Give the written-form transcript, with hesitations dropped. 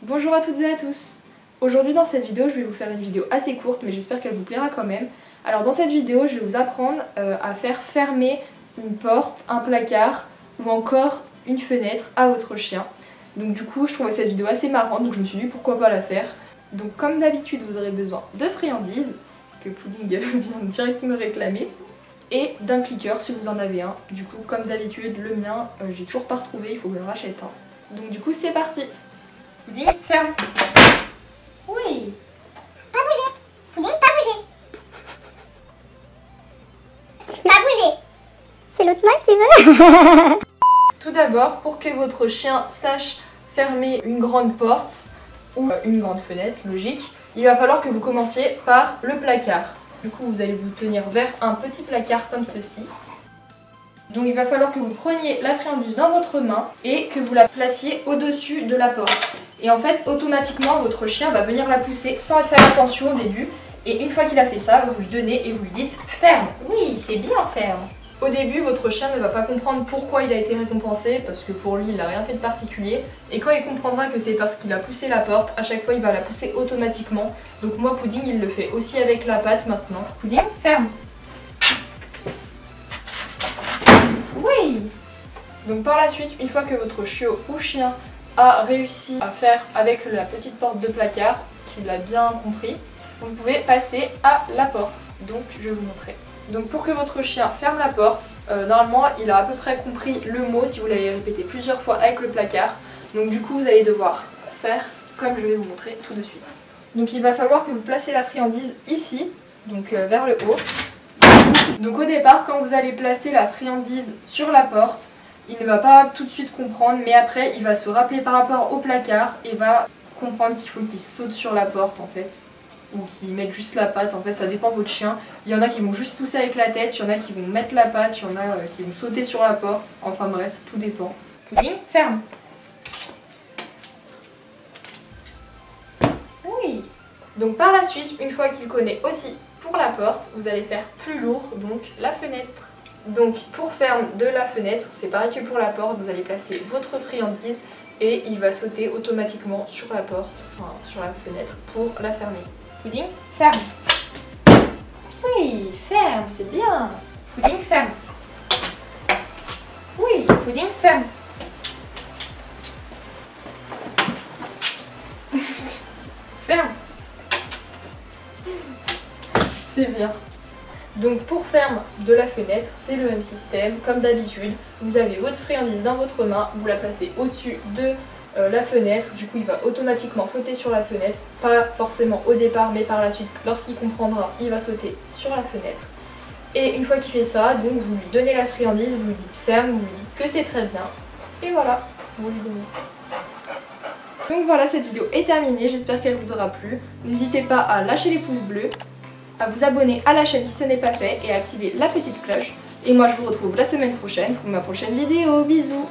Bonjour à toutes et à tous. Aujourd'hui dans cette vidéo, je vais vous faire une vidéo assez courte, mais j'espère qu'elle vous plaira quand même. Alors dans cette vidéo, je vais vous apprendre à faire fermer une porte, un placard ou encore une fenêtre à votre chien. Donc du coup, je trouvais cette vidéo assez marrante, donc je me suis dit pourquoi pas la faire. Donc comme d'habitude, vous aurez besoin de friandises, que Pudding vient direct me réclamer, et d'un clicker si vous en avez un. Du coup, comme d'habitude, le mien, j'ai toujours pas retrouvé, il faut que je le rachète un. Donc du coup, c'est parti. Pudding, ferme. Oui. Pas bouger. Pudding, pas bouger. Pas bouger. C'est l'autre main que tu veux. Tout d'abord, pour que votre chien sache fermer une grande porte ou une grande fenêtre, logique, il va falloir que vous commenciez par le placard. Du coup, vous allez vous tenir vers un petit placard comme ceci. Donc il va falloir que vous preniez la friandise dans votre main et que vous la placiez au-dessus de la porte. Et en fait, automatiquement, votre chien va venir la pousser sans faire attention au début. Et une fois qu'il a fait ça, vous lui donnez et vous lui dites « ferme ». Oui, c'est bien ferme. Au début, votre chien ne va pas comprendre pourquoi il a été récompensé, parce que pour lui, il n'a rien fait de particulier. Et quand il comprendra que c'est parce qu'il a poussé la porte, à chaque fois, il va la pousser automatiquement. Donc moi, Pudding, il le fait aussi avec la patte maintenant. Pudding, ferme. Oui. Donc par la suite, une fois que votre chiot ou chien a réussi à faire avec la petite porte de placard, qu'il a bien compris, vous pouvez passer à la porte. Donc je vais vous montrer. Donc pour que votre chien ferme la porte, normalement il a à peu près compris le mot si vous l'avez répété plusieurs fois avec le placard. Donc du coup vous allez devoir faire comme je vais vous montrer tout de suite. Donc il va falloir que vous placez la friandise ici, donc vers le haut. Donc au départ, quand vous allez placer la friandise sur la porte, il ne va pas tout de suite comprendre, mais après il va se rappeler par rapport au placard et va comprendre qu'il faut qu'il saute sur la porte en fait. Ou qu'ils mettent juste la patte, en fait ça dépend de votre chien. Il y en a qui vont juste pousser avec la tête, il y en a qui vont mettre la patte, il y en a qui vont sauter sur la porte. Enfin bref, tout dépend. Pudding, ferme. Oui. Donc par la suite, une fois qu'il connaît aussi pour la porte, vous allez faire plus lourd, donc la fenêtre. Donc pour ferme de la fenêtre, c'est pareil que pour la porte, vous allez placer votre friandise et il va sauter automatiquement sur la porte, enfin sur la fenêtre pour la fermer. Pudding, ferme. Oui, ferme, c'est bien. Pudding, ferme. Oui, Pudding, ferme. Ferme. C'est bien. Donc pour ferme de la fenêtre, c'est le même système. Comme d'habitude, vous avez votre friandise dans votre main, vous la placez au-dessus de la fenêtre. Du coup, il va automatiquement sauter sur la fenêtre. Pas forcément au départ, mais par la suite, lorsqu'il comprendra, il va sauter sur la fenêtre. Et une fois qu'il fait ça, donc vous lui donnez la friandise, vous lui dites ferme, vous lui dites que c'est très bien. Et voilà, vous lui donnez. Donc voilà, cette vidéo est terminée, j'espère qu'elle vous aura plu. N'hésitez pas à lâcher les pouces bleus, à vous abonner à la chaîne si ce n'est pas fait et à activer la petite cloche. Et moi je vous retrouve la semaine prochaine pour ma prochaine vidéo. Bisous!